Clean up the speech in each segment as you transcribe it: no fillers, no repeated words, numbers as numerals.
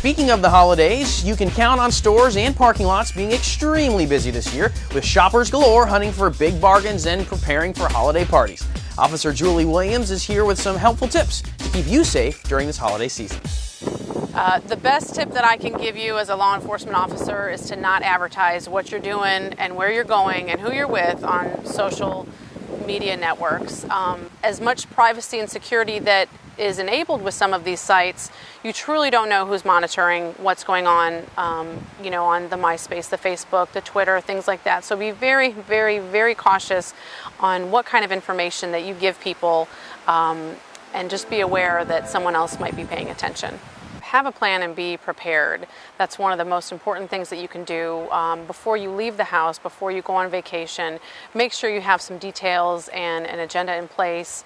Speaking of the holidays, you can count on stores and parking lots being extremely busy this year, with shoppers galore hunting for big bargains and preparing for holiday parties. Officer Julie Williams is here with some helpful tips to keep you safe during this holiday season. The best tip that I can give you as a law enforcement officer is to not advertise what you're doing and where you're going and who you're with on social media networks. As much privacy and security that is enabled with some of these sites, you truly don't know who's monitoring what's going on, on the MySpace, the Facebook, the Twitter, things like that. So be very, very, very cautious on what kind of information that you give people, and just be aware that someone else might be paying attention. Have a plan and be prepared. That's one of the most important things that you can do before you leave the house, before you go on vacation. Make sure you have some details and an agenda in place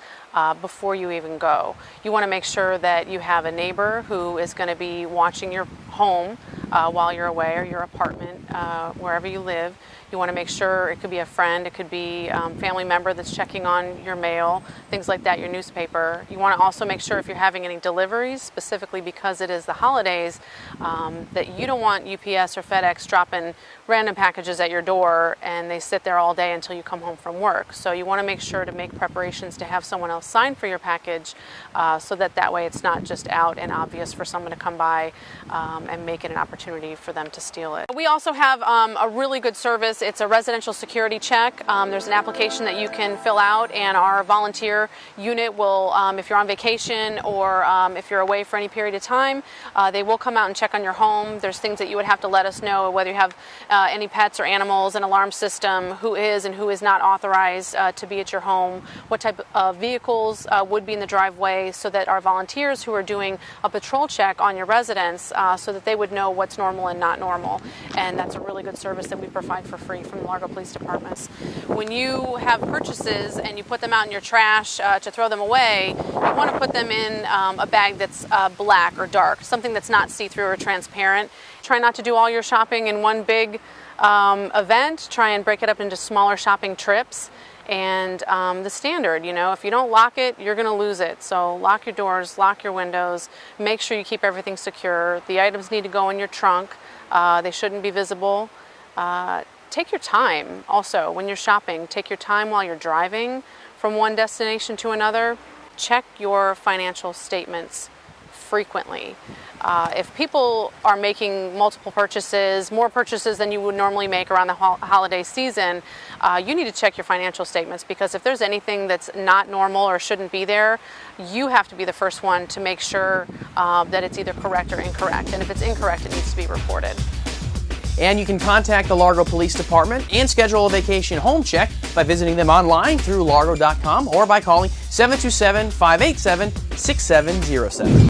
before you even go. You want to make sure that you have a neighbor who is going to be watching your home while you're away, or your apartment, wherever you live. You want to make sure, it could be a friend, it could be a family member that's checking on your mail, things like that, your newspaper. You want to also make sure if you're having any deliveries, specifically because it is the holidays, that you don't want UPS or FedEx dropping random packages at your door and they sit there all day until you come home from work. So you want to make sure to make preparations to have someone else sign for your package, so that way it's not just out and obvious for someone to come by and make it an opportunity for them to steal it. We also have a really good service. It's a residential security check. There's an application that you can fill out, and our volunteer unit will, if you're on vacation or if you're away for any period of time, they will come out and check on your home. There's things that you would have to let us know, whether you have any pets or animals, an alarm system, who is and who is not authorized to be at your home, what type of vehicles would be in the driveway, so that our volunteers who are doing a patrol check on your residence, so that they would know what's normal and not normal. And that's a really good service that we provide for free from the Largo Police Departments. When you have purchases and you put them out in your trash to throw them away, you want to put them in a bag that's black or dark, something that's not see-through or transparent. Try not to do all your shopping in one big event. Try and break it up into smaller shopping trips. And the standard, if you don't lock it, you're going to lose it. So lock your doors, lock your windows, make sure you keep everything secure. The items need to go in your trunk. They shouldn't be visible. Take your time also when you're shopping. Take your time while you're driving from one destination to another. Check your financial statements frequently. If people are making multiple purchases, more purchases than you would normally make around the holiday season, you need to check your financial statements, because if there's anything that's not normal or shouldn't be there, you have to be the first one to make sure that it's either correct or incorrect. And if it's incorrect, it needs to be reported. And you can contact the Largo Police Department and schedule a vacation home check by visiting them online through largo.com or by calling 727-587-6707.